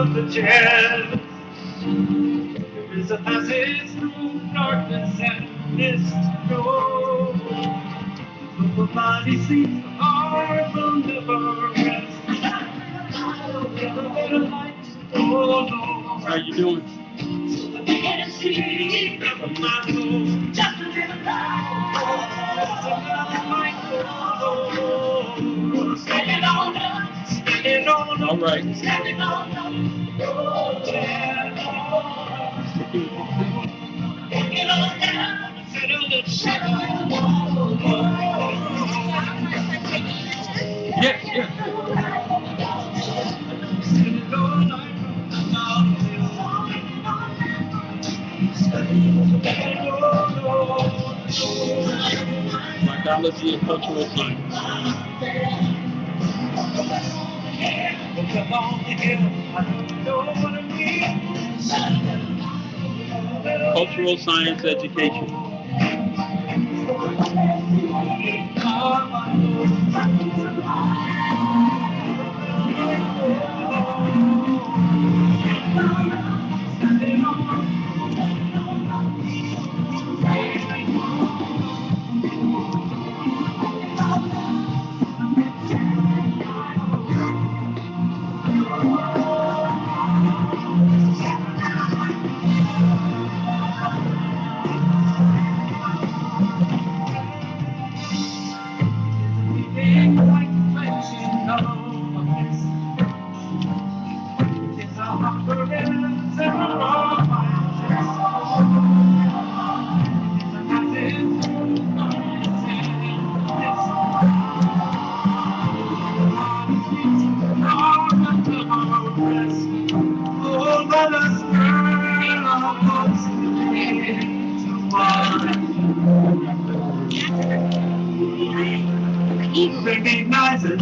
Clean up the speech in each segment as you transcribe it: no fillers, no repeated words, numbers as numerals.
of the chest. There is a passage through darkness and mist to though the body sleeps, the heart will never rest. Never let a light go low. How you doing? So the can't see of my soul. Just a little light. Just a little light go low. Standing on up. Standing on up. All right. Standing on up. Oh, yeah. Get on down. Settle it. Settle it. Yeah, yeah. Mythology and cultural science. Cultural science education. Recognize it.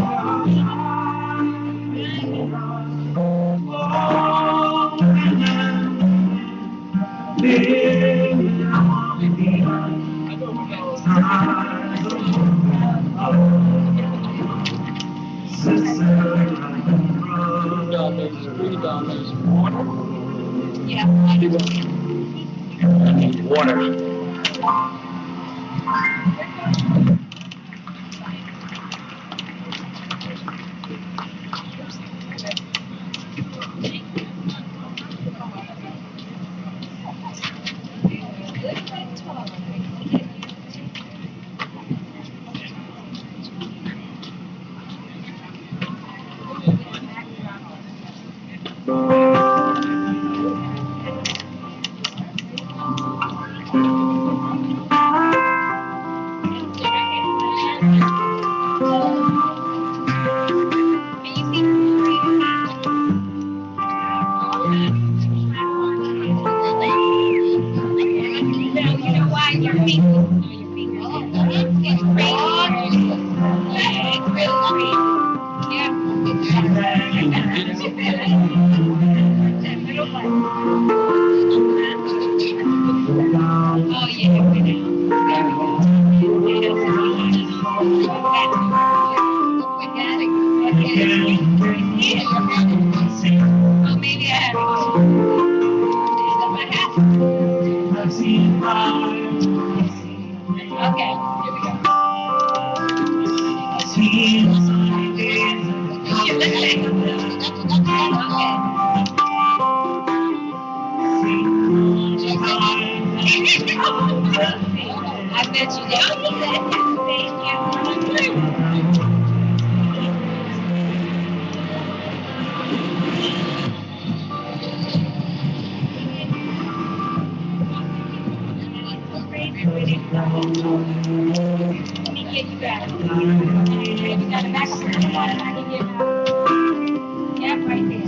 $3. Yeah. I need water. I bet you did. Thank you. Let me get you back. You got a back. I can get back. Yeah, right there.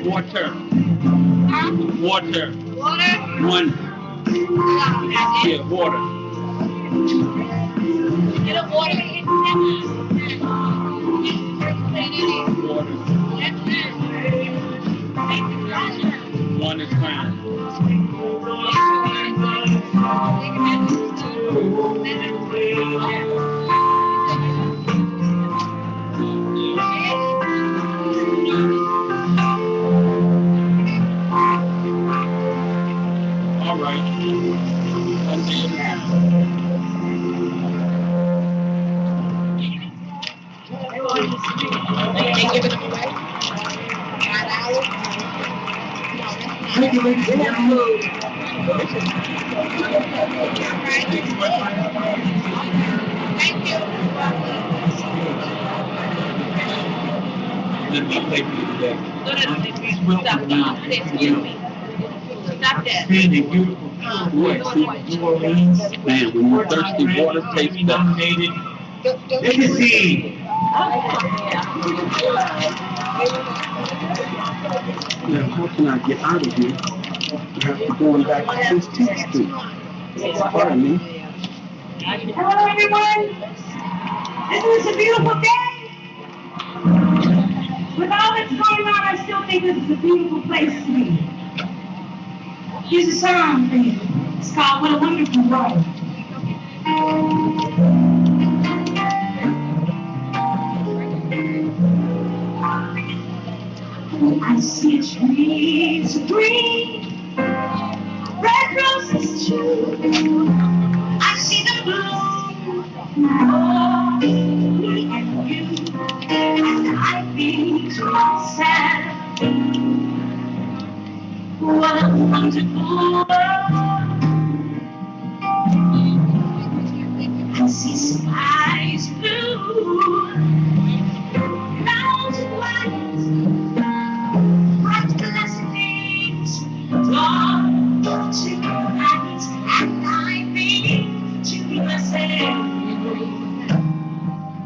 Water. Water. One. Yeah, water. One is fine. All right. Stop that. Beautiful. New Orleans. Man, when you're thirsty, water tastes Nominated. Legacy. Now, how can I get out of here? I have to go back to 16th Street. Pardon me. Hello, everyone. Isn't this a beautiful day? With all that's going on, I still think this is a beautiful place to be. Here's a song for you. It's called What a Wonderful World. I see trees of green, red roses too. I see them bloom for me and you. And I think to myself, what a wonderful world. I see skies blue, clouds white, bright blessings, dawn to night, and I think to myself,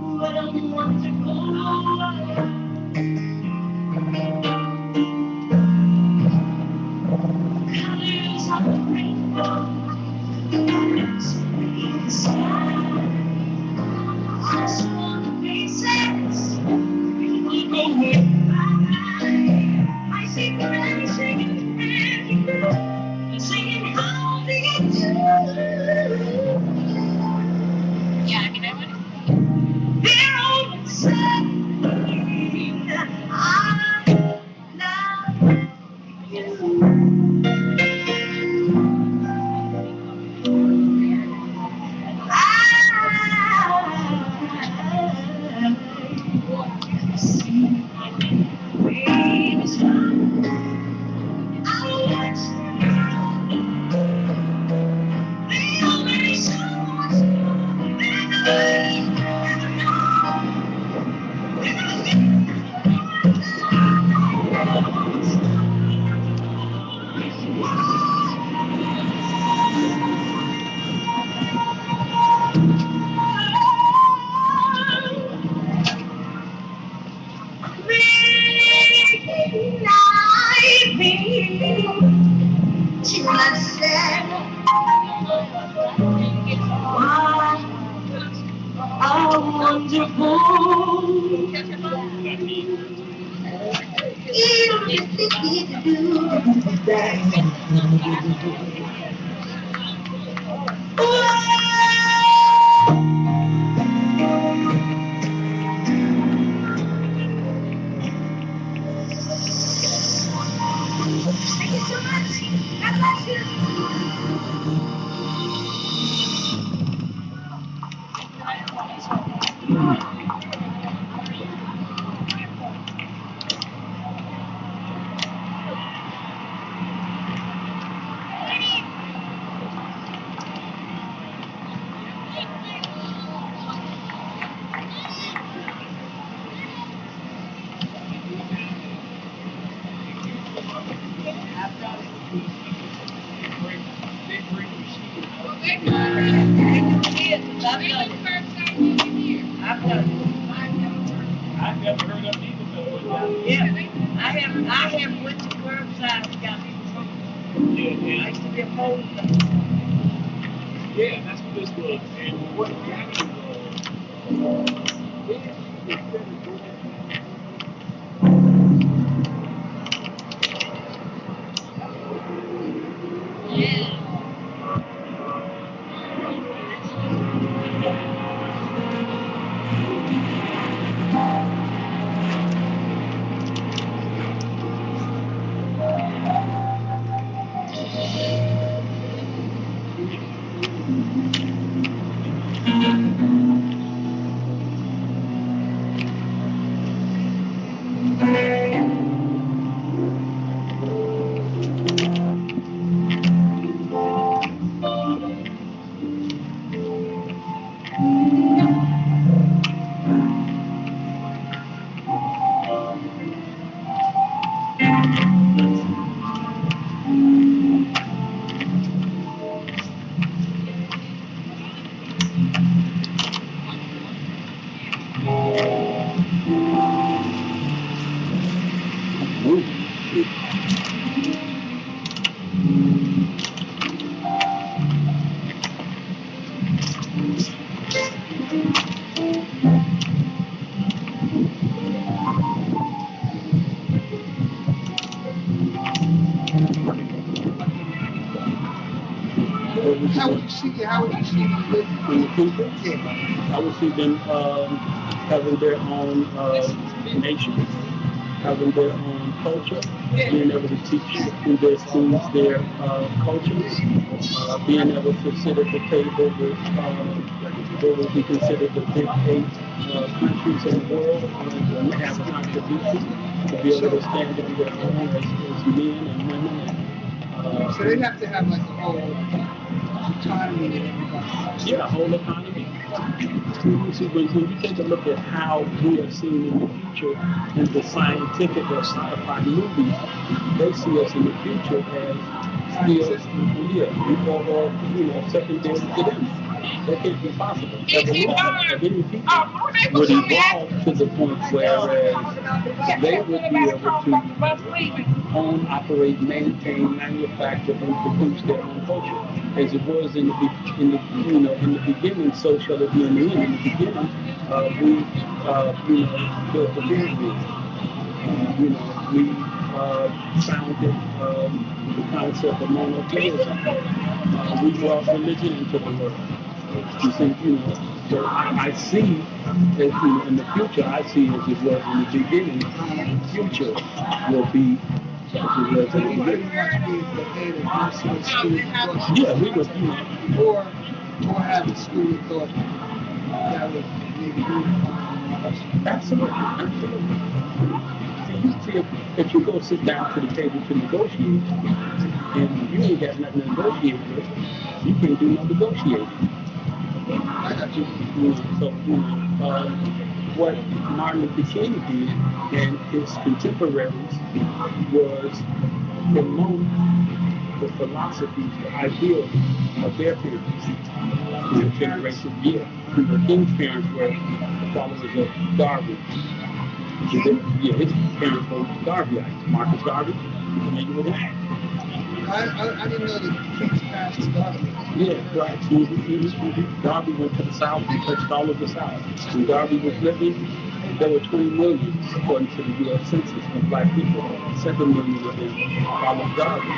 what a wonderful world. Colors of the rainbow. Till I said, wow, how wonderful. Thank you so much. God bless you. I've never heard of either. Yeah, I have went to curbside and got me in trouble. Yeah, I used to be opposed to yeah, that's what this was. And what happened was, How would you see them live in the future? Yeah. I would see them having their own nation, having their own culture, being able to teach through their schools their cultures, being able to sit at the table with what would be considered the big eight countries in the world and have a contribution to be able to stand on their own as men and women. So they'd have to have like a whole economy and everybody. Yeah, whole economy. See, when you take a look at how we are seen in the future in the scientific or sci-fi movies, they see us in the future as still, or secondary to them. That can't be possible. Evolution of any people would evolve to the point whereas they would be able to own, operate, maintain, manufacture, and produce their own culture. As it was in the beginning, so shall it be in the end. In the beginning, we built the pyramids. We founded the concept of monotheism. We brought religion into the world. You see, so I see, as in the future, I see as it was in the beginning, the future will be as it was in the beginning. Yeah, we would, or have a school of thought that would maybe unify. Absolutely. See, if you go sit down to the table to negotiate, and you ain't got nothing to negotiate with, you can't do no negotiating. So, what Martin Luther King did and his contemporaries was promote the philosophies, the ideals of their parents. The generation, the King's parents were followers of Darwin. Yeah, his parents were Garveyites. Marcus Garvey, you familiar with him? I didn't know that King's passed to Garvey. Yeah, right. Garvey went to the South and touched all of the South. When Garvey was living, there were 20 million, according to the U.S. Census, of black people. 7 million of them followed Garvey.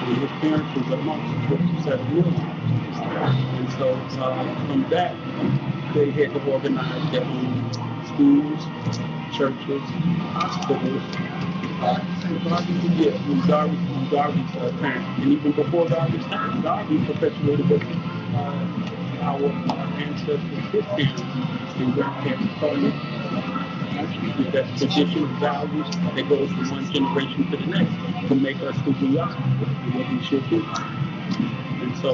And his parents was amongst the 7 million. And so from that, they had to organize their own schools, churches, hospitals. Yeah, when Garvey's parents, and even before Garvey's time, Garvey perpetuated what our ancestors, his parents and grandparents started. That's tradition, values that goes from one generation to the next to make us who we are and what we should be. And so,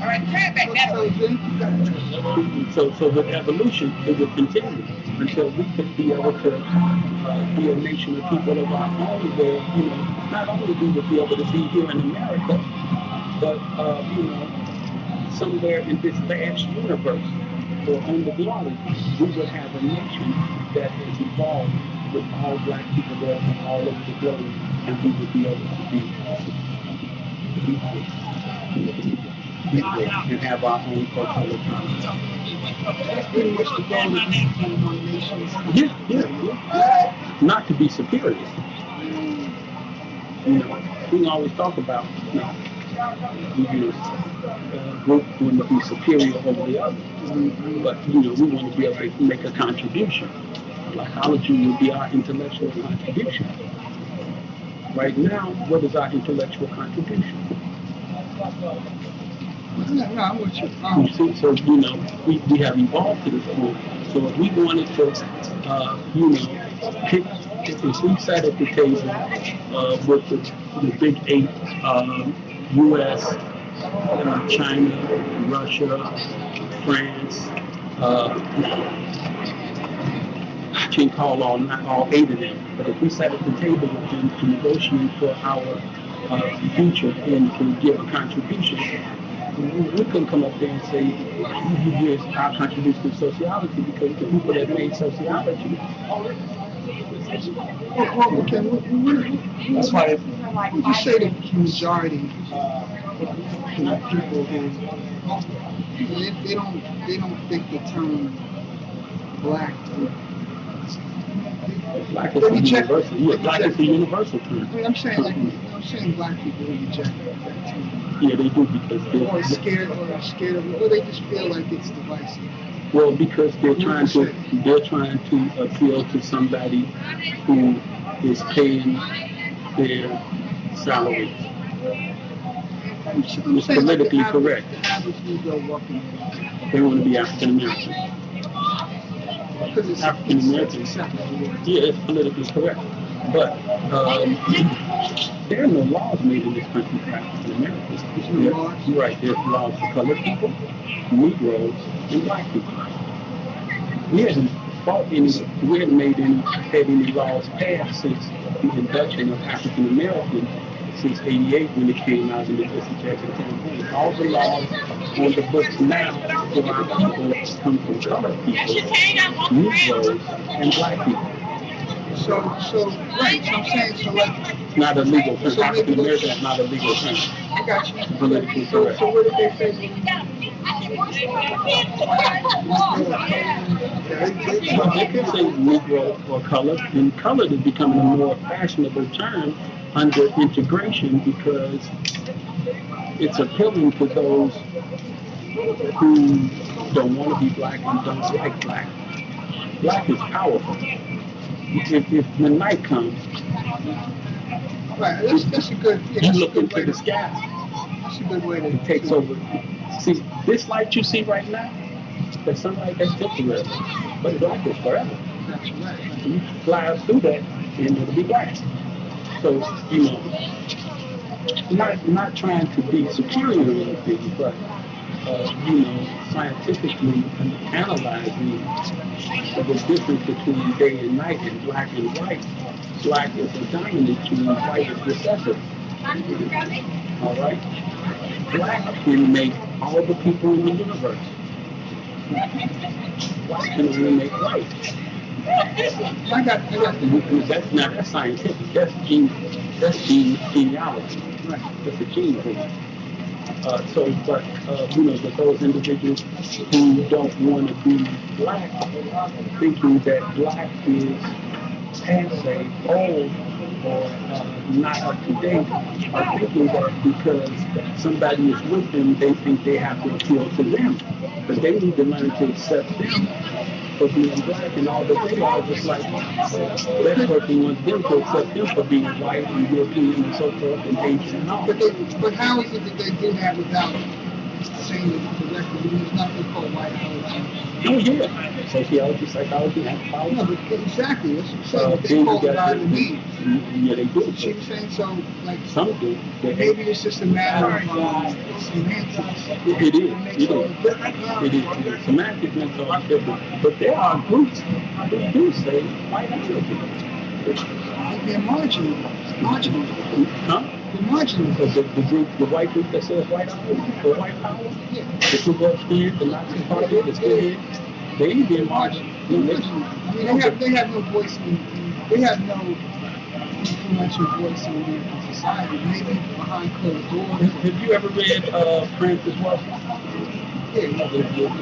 All right, turn back that way. so with evolution, it will continue until we could be able to be a nation of people of our own, where, you know, not only we would be able to be here in America, but, you know, somewhere in this vast universe or on the globe, we would have a nation that has evolved with all black people there from all over the globe, and we would be able to be equal and have our own cultural autonomy. That's pretty much the goal of these one nations. Yeah. Not to be superior. You know, we always talk about, group want to be superior over the other. But, you know, we want to be able to make a contribution. Psychology would be our intellectual contribution. Right now, what is our intellectual contribution? No, I'm with you. You see, so, you know, we have evolved to this point. So if we wanted to, you know, pick, if we sat at the table with the big 8, U.S., China, Russia, France, I can't call not all 8 of them, but if we sat at the table with them to negotiate for our future and to give a contribution, we couldn't come up there and say, here's our contribution to sociology, because the people that made sociology. That's why. Would you say the majority of people who they don't think the term black. Black is a universal. Yeah, black is a universal term. I mean, I'm saying black people reject that term. Yeah, they do, because or scared of it, or they just feel like it's divisive. Well, because they're trying to appeal to somebody who is paying their salary. It's politically like correct. The average Negro walking. They want to be African American. African American. Yeah, it's politically correct. But there are no laws made in this country for African Americans. You're right. There's laws for colored people, Negroes, and black people. We hadn't had any laws passed since the induction of African Americans since '88 when it came out in the Legislature of California. All the laws on the books now for our people come from colored people, Negroes, and black people. So right. So I'm saying, so like. It's not a legal term. So African American is not a legal term. I got you. Politically correct. So what did they say? They could say Negro or colored, and colored is becoming a more fashionable term under integration because it's appealing to those who don't want to be black and don't like black. Black is powerful. If the night comes, right, that's a good. You look into the sky. That's a good way to. It takes over. See, this light you see right now, that's sunlight that's temporary, but black is forever. That's right. You fly through that, and it'll be black. So, you know, not trying to be superior or anything, but you know, scientifically analyzing the difference between day and night and black and white. Black is the dominant gene, white is recessive. All right? Black can make all the people in the universe. White can eliminate white. Because that's scientific. That's genealogy. Right. That's a gene thing. But those individuals who don't want to be black, thinking that black is passe, old, or not up to date, are thinking that because somebody is with them, they think they have to appeal to them. But they need to learn to accept them for being black, and all that they are, just like that person wants them to accept them for being white and European and so forth and Asian and all. But how is it that they do that without saying it correctly? There's nothing called white allergy. Oh yeah, sociology, psychology, anthropology. No, but exactly, that's what I'm saying. But they call it by the name. Yeah, they do. She was saying so, like some do. Maybe it's just a matter of semantics. It is. Semantics makes all different. But there are groups who do say white allergy. They're marginal. Huh? They're marginal. So the white group that says white allergy, or white power, the Ku Klux Klan, the Nazi Party, the skinhead, they ain't being marginal. They have no voice they have no influential voice in society. Maybe behind closed doors. Have you ever read Francis Washington? Yeah.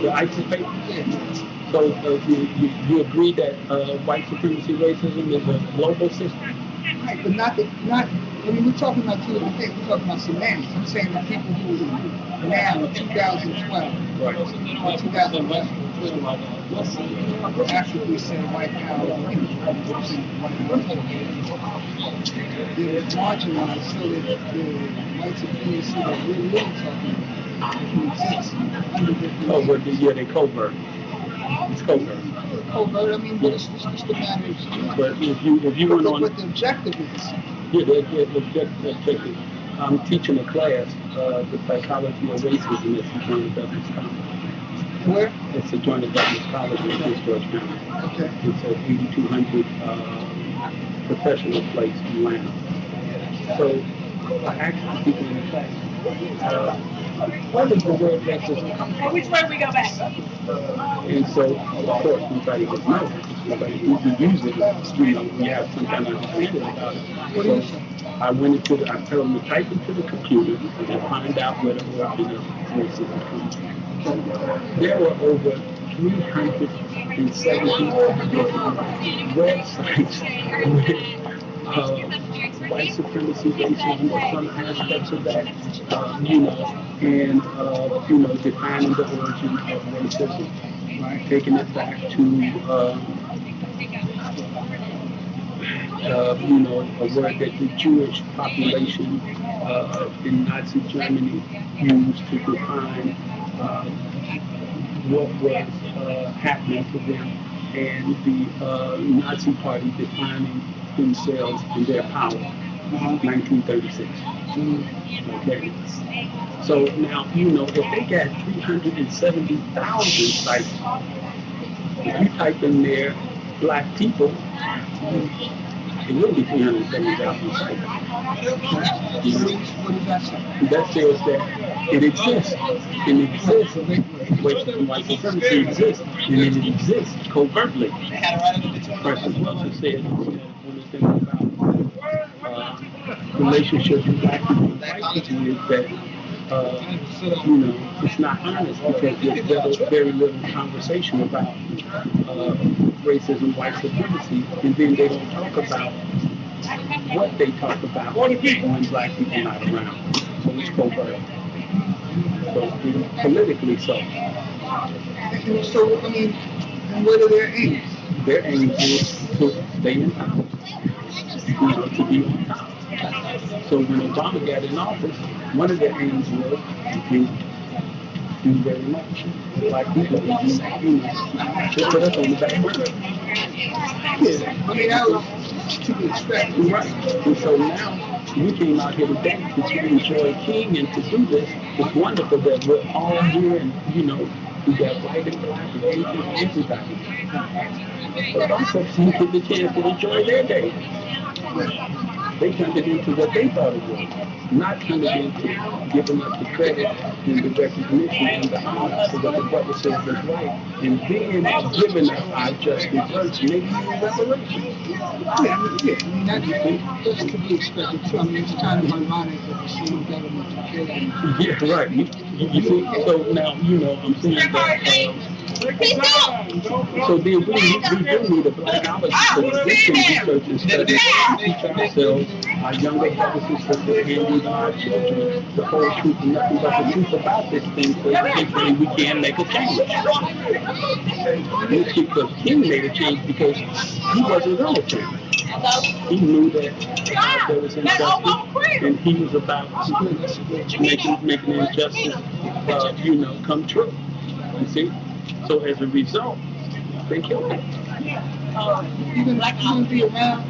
The ISIS paper? Yeah. So you agree that white supremacy racism is a global system? Right, but we're talking about two different things. We're talking about semantics. I'm saying the people who now in 2012, right, or 2011, actively say white power, they're marginalized, so that the white supremacy that we're really talking about exists under the they covert. It's covert. Covert, I mean, but it's just the matter of but if you went on... But the objective is... Yeah, the objective. I'm teaching a class, the psychology of racism at the Joint Douglas College. Where? It's the Joint Douglas College in Prince George County. Okay. It's an 8,200 professional place in Atlanta. So I asked the people in the class, where does the word racism come from? Which way we go back? And so, of course, nobody would know. Nobody who use it, we have some kind of understanding about it. So I tell them to type into the computer and find out where the word racism comes from. There were over 370 websites with white supremacy, racism, or some aspects of that, and defining the origin of racism, right? Taking it back to, a word that the Jewish population in Nazi Germany used to define what was happening to them, and the Nazi Party defining themselves and their power, 1936. Okay. So now, if they got 370,000 sites, if you type in there black people, it will be 370,000 sites. What does that say? That says that it exists. And it exists. White supremacy exists. And it exists covertly. Francis Wilson said one of the things about relationships with black people and white people is that it's not honest because there's very little conversation about racism, white supremacy, and then they don't talk about what they talk about when black people are not around. So it's covert. So politically so. So, and what are their aims? Their aim is to stay in power, to be on top. So when Obama got in office, one of their aims was to do very much. Black people, they put us on the back burner. Yeah, I mean, that was to be expected. Right. And so now, we came out here today to enjoy King and to do this. It's wonderful that we're all here and, we got white and black and Asian and everybody. But some folks didn't get the chance to enjoy their day. They turned it into what they thought it was, not turning it into giving us the credit and the recognition and the honor for what the brother said was right, and then giving us our just desserts, maybe even reparations. That's to be expected too. I mean, it's kind of ironic that the same government that Yeah, right. You see, so now, I'm saying that. So then we do need a black position research and study to teach ourselves, our younger brothers and sisters, and even our children, the whole truth and nothing but the truth about this thing, so eventually we can make a change. Because King made a change because he wasn't going to change. He knew that there was injustice, and he was about making injustice, come true. You see? So as a result, they killed him. you gonna be around?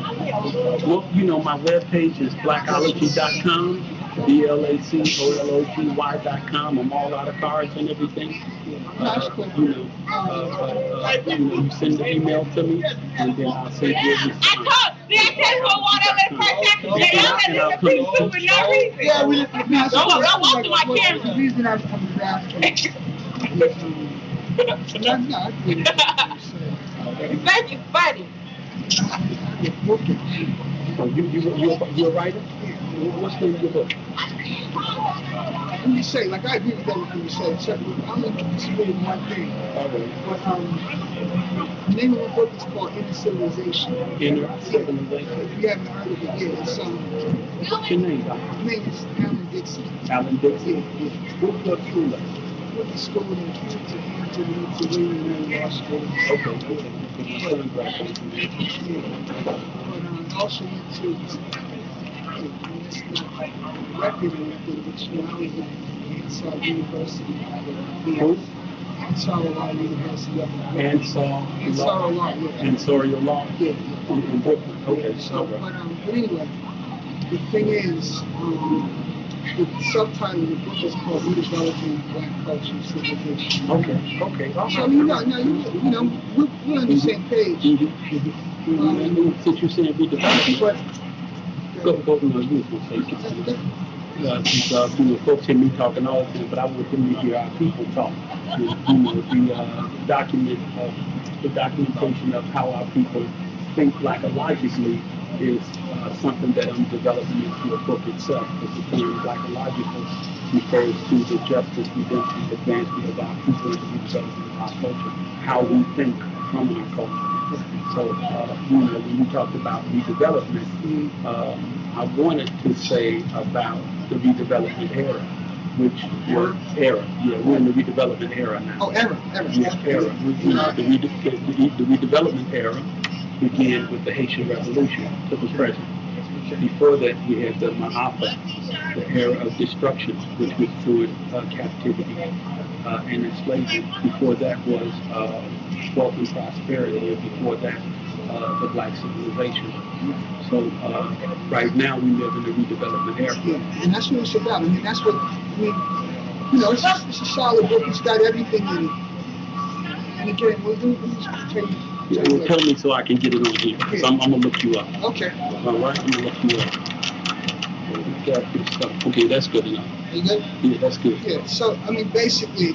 Well, my webpage is blackology.com, BLACOLOGY.com. I'm all out of cards and everything. You send the email to me, and then I'll send you a response. Yeah, we didn't. The reason I'm coming back. Thank you, buddy. Oh, you're a writer? What's the name of your book? When you say, like, I agree with everything you say, except I'm going to disagree with one thing. But the name of the book is called Inner Civilization. Inner Civilization. If you haven't heard of it yet, it's what's your name, Doc? My name is Alan Dixon. Alan Dixon? Yeah. What was your school at? I went to school in Cambridge, William and Mary Law School. Okay. But also went to record, which when I was at Ansar University, Ansar University. Ansar Law. Yeah. In Brooklyn. Okay. So, but anyway, the thing is, the subtitle of the book is called Redeveloping Black Culture and Civilization. Okay. So we're on the same page. Since you're saying redevelopment, go, you was going to say something. Folks hear me talking all the time, but I want them to hear our people talk. The documentation of how our people think psychologically is something that I'm developing into a book itself. Because the term psychological refers to the justice, redemption, advancement of our people and the redevelopment of our culture, how we think from our culture. So, when you talked about redevelopment, I wanted to say about the redevelopment era, which was era. Yeah, we're in the redevelopment era now. Oh, era. Yeah, era. The redevelopment era began with the Haitian Revolution that was present. Before that, we had the Ma'afa, the era of destruction, which was through captivity and enslavement. Before that was wealth and prosperity, and before that, the black civilization. So right now we live in the redevelopment era. Yeah, and that's what it's about. It's a solid book. It's got everything in it. And again, we'll tell me so I can get it on here. So I'm gonna look you up. Okay. All right, I'm gonna look you up. Okay, that's good enough. You good? Yeah, that's good. Yeah. So basically,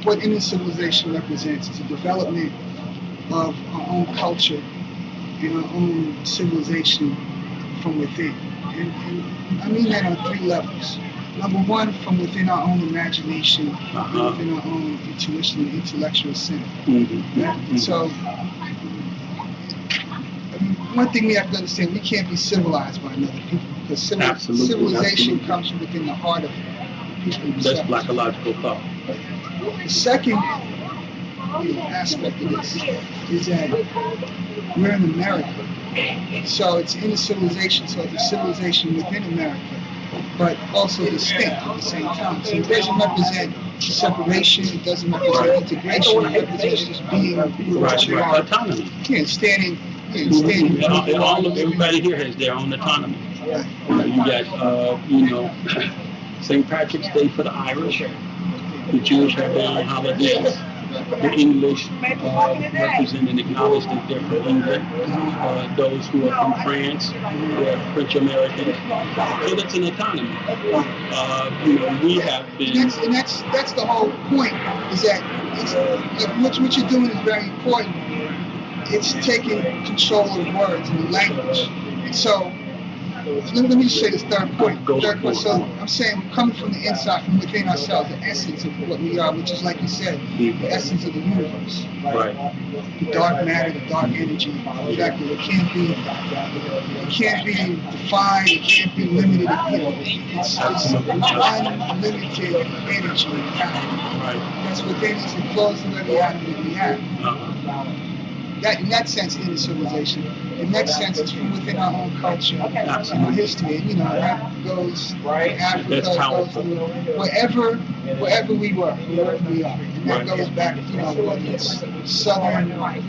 what Inner Civilization represents is a development of our own culture and our own civilization from within. And I mean that on 3 levels. Number one, from within our own imagination, within our own intuition and intellectual center. So, one thing we have to understand, we can't be civilized by another people, because civilization comes from within the heart of people themselves. That's psychological thought. The second aspect of this is that we're in America. So it's in the civilization, so it's a civilization within America, but also distinct at the same time. So it doesn't represent separation, it doesn't represent integration, it represents just being what you are. Autonomy. Yeah, standing. Everybody here has their own autonomy. You got, St. Patrick's Day for the Irish. The Jewish have their own holidays. the English represent and acknowledge that they're from England. Those who are from France, they're French Americans. So that's an autonomy. We have been. And that's the whole point. Is that what you're doing is very important. It's taking control of words and the language. And so let me say this third point. So I'm saying we're coming from the inside, from within ourselves, the essence of what we are, which is, like you said, the essence of the universe. Right. The dark matter, the dark energy. The fact that it can't be defined, it can't be limited. It's unlimited energy and power. Right. That's within us. It flows through every atom that we have. In that sense, in the civilization. In that sense, it's from within our own culture and our history. And that goes Africa, goes through wherever we were, wherever we are. And that goes back, whether it's southern Iraq,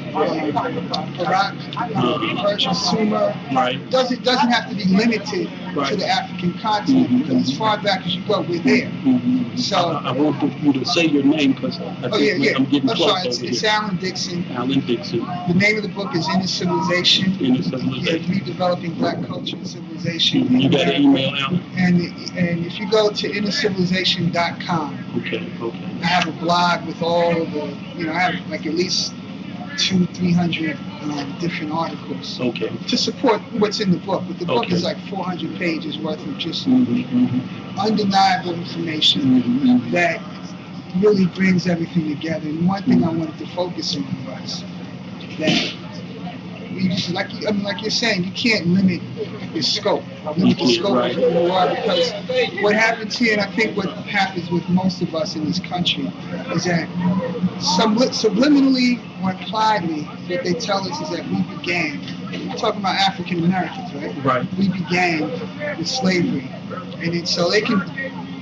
Persian Sumer. It doesn't have to be limited to the African continent, because as far back as you go, we're there. So I want you to say your name, because I'm getting close. Sorry, it's Alan Dixon. Alan Dixon. The name of the book is Inner Civilization. Inner Civilization. Redeveloping Black Culture and Civilization. You got an email, Alan? And if you go to innercivilization.com, okay. I have a blog with all of the, I have like at least 200-300 different articles to support what's in the book. But the book is like 400 pages worth of just undeniable information that really brings everything together. And one thing I wanted to focus on was that, like you're saying, you can't limit your scope. Limit the scope of who you are, because what happens here, and I think what happens with most of us in this country, is that subliminally or impliedly, what they tell us is that we began. We're talking about African Americans, right? Right. We began with slavery, and so they can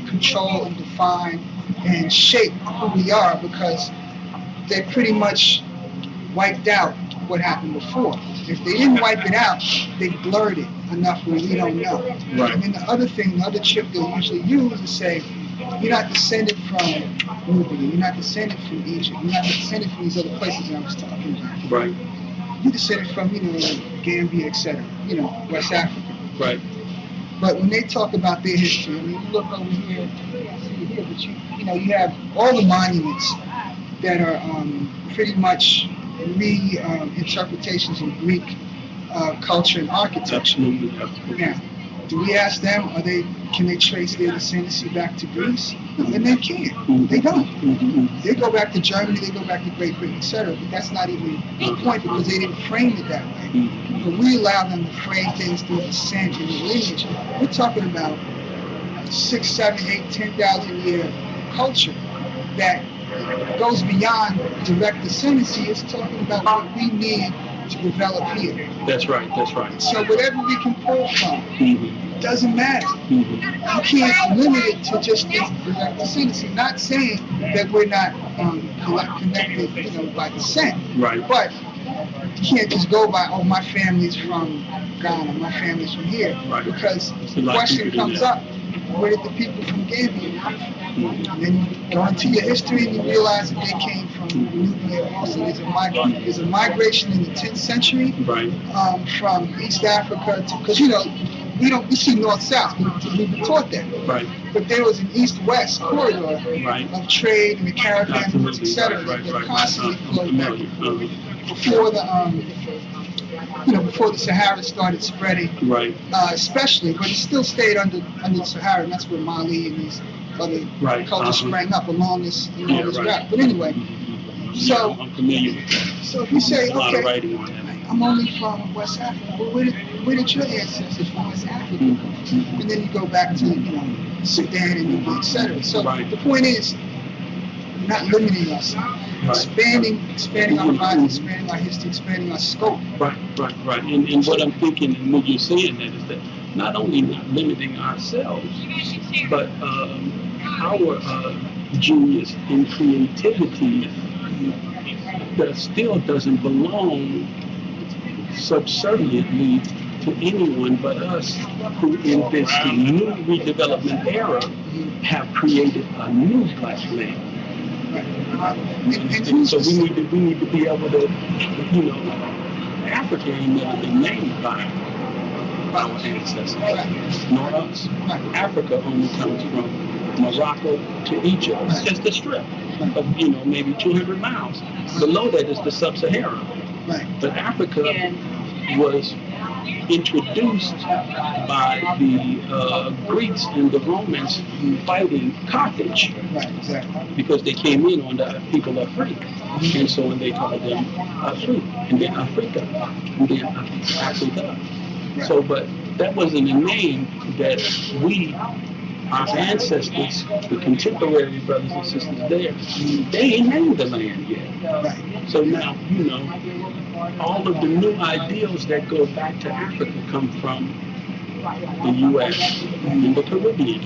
control and define and shape who we are, because they pretty much wiped out what happened before. If they didn't wipe it out, they blurred it enough where we don't know. Right. And then the other trick they'll usually use is say, you're not descended from Nubia, you're not descended from Egypt, you're not descended from these other places that I was talking about. Right. You're descended from, Gambia, etc., West Africa. Right. But when they talk about their history, you look over here, see here, but you have all the monuments that are pretty much reinterpretations of Greek culture and architecture. Absolutely. Now, do we ask them, can they trace their descendancy back to Greece? No, and they can't. They don't. They go back to Germany, they go back to Great Britain, etc. But that's not even the point, because they didn't frame it that way. But we allow them to frame things through descent and lineage. We're talking about 6, 7, 8, 10,000 year culture that goes beyond direct descendancy. It's talking about what we need to develop here. That's right. So whatever we can pull from, doesn't matter. You can't limit it to just this direct descendancy. Not saying that we're not connected, by descent. Right. But you can't just go by, my family's from Ghana, my family's from here. Right. Because the question comes up, where did the people from Gambia come from? And then you go into your history and you realize that they came from Nubia also. There's a migration in the 10th century from East Africa to, because we see north-south, we've been taught that. Right. But there was an east-west corridor of trade and the caravans, etc. that constantly flowed back and forth. Before the Sahara started spreading, especially, but it still stayed under the Sahara, and that's where Mali and these other cultures sprang up along this route. But anyway, so I'm familiar with that. So if you say, okay, I'm only from West Africa, well, where did your ancestors from West Africa come from? And then you go back to Sudan and Nubia, etc. So the point is, not limiting us, expanding our minds, expanding our history, expanding our scope. Right. And what I'm thinking, and when you're saying that, is that not only not limiting ourselves, but our genius and creativity that still doesn't belong subserviently to anyone but us, who in this new redevelopment era have created a new black man. So we need to be able to, you know, Africa ain't never been named by our ancestors, nor us. Africa only comes from Morocco to Egypt. It's just a strip of, you know, maybe 200 miles. Below that is the Sub-Sahara. But Africa was introduced by the Greeks and the Romans fighting Carthage, because they came in on the people are free, and so when they called them free, and then Africa, and then Africa. So, but that wasn't a name that we, our ancestors, the contemporary brothers and sisters there, they ain't named the land yet. So now, you know, all of the new ideals that go back to Africa come from the U.S. and the Caribbean.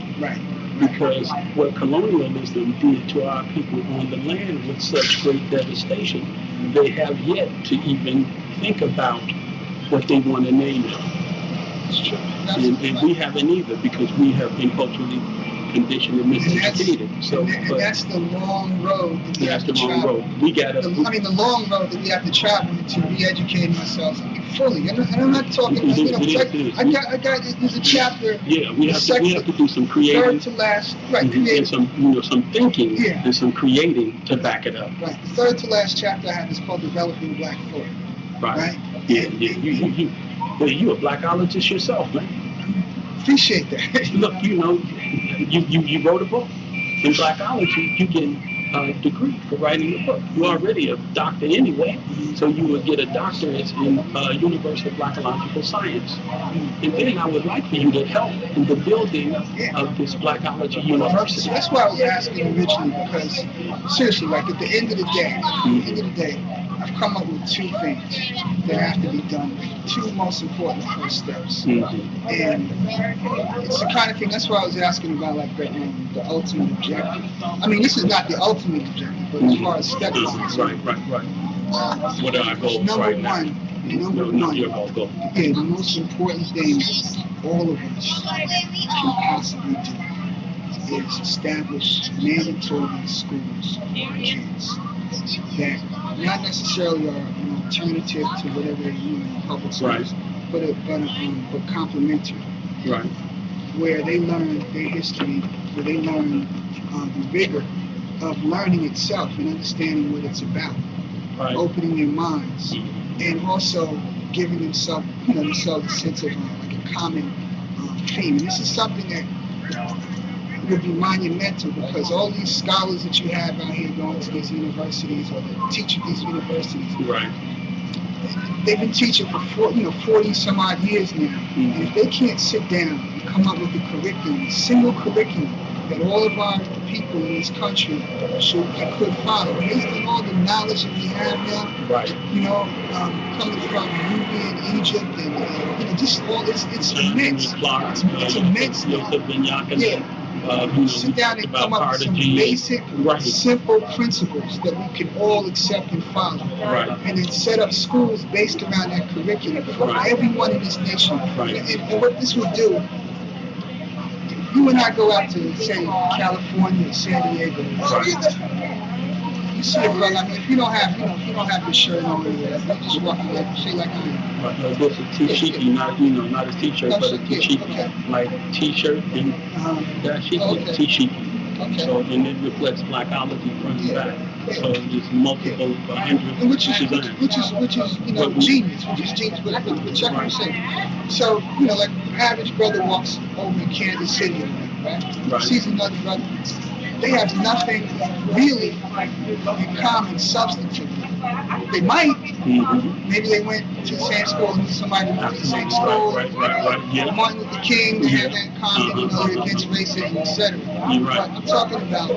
Because what colonialism did to our people on the land with such great devastation, they have yet to even think about what they want to name it. And we haven't either, because we have been culturally conditioned and miseducated. So, and that's the long road that we have to travel. We gotta. The long road that we have to travel to re-educate ourselves fully. And I'm not talking. You know, I got. There's a chapter. Yeah, we have to do some creating. Third to last. Right. And some, you know, some thinking and some creating to back it up. Right. The third to last chapter I have is called Developing Black Thought. Right. Yeah. You a blackologist yourself, man. Appreciate that. Look, you know, you wrote a book in blackology. You get a degree for writing a book. You're already a doctor anyway, so you would get a doctorate in University of Blackological Science. And then I would like for you to help in the building of this Blackology University. That's why I was asking originally, because seriously, like at the end of the day, I've come up with two things that have to be done, two most important first steps. And it's the kind of thing, that's why I was asking about like the ultimate objective. I mean, this is not the ultimate objective, but as far as steps. Right. What are our goals right now? Number one, the most important thing all of us can possibly do is establish mandatory schools for kids that not necessarily are an alternative to whatever public schools, but complementary. Right. Where they learn their history, where they learn the rigor of learning itself and understanding what it's about, opening their minds, and also giving themselves a sense of like a common theme. And this is something that would be monumental, because all these scholars that you have out here going to these universities or that teach at these universities, they've been teaching for 40 some odd years now. And if they can't sit down and come up with a curriculum, a single curriculum that all of our people in this country could follow, based on all the knowledge that we have now, coming from Nubian, Egypt, and just all it's immense. It's immense. Sit down and come up with some basic, simple principles that we can all accept and follow. And then set up schools based around that curriculum for everyone in this nation. And what this would do, you and I go out to, say, California or San Diego. You see a brother, I mean, if you don't have the shirt on, you just walk like, say like this is tashiki, not a t-shirt, but a tashiki, like t-shirt and tashiki. So and it reflects blackology front and back. So there's multiple hundreds. Which is genius. Which is genius. But check what I'm saying. So like the average brother walks over in Kansas City, right? Sees another brother. They have nothing really in common substantively. They might. Maybe they went to the same school with somebody who went to the same school. Martin Luther King, they have that in common, against racism, etc. But I'm talking about to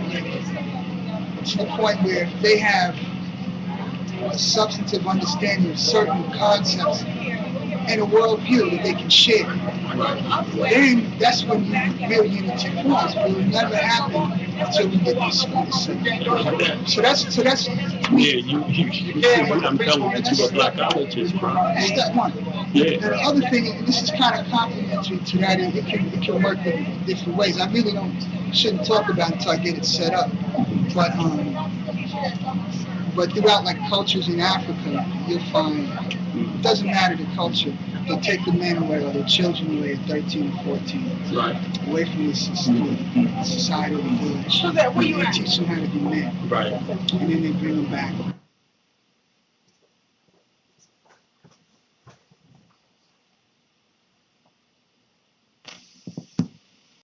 the point where they have a substantive understanding of certain concepts and a worldview that they can share. Then that's when real unity forms. But it will never happen until we get these schools. So that's I'm telling you, to a blackologist, bro. Step one. And the other thing, and this is kind of complementary to that, it can work in different ways. I really shouldn't talk about it until I get it set up. But throughout like cultures in Africa, you'll find it doesn't matter the culture. They'll take the men away or the children away at 13 or 14, away from the society or the village. So that where you They at? teach them how to be men, Right. and then they bring them back.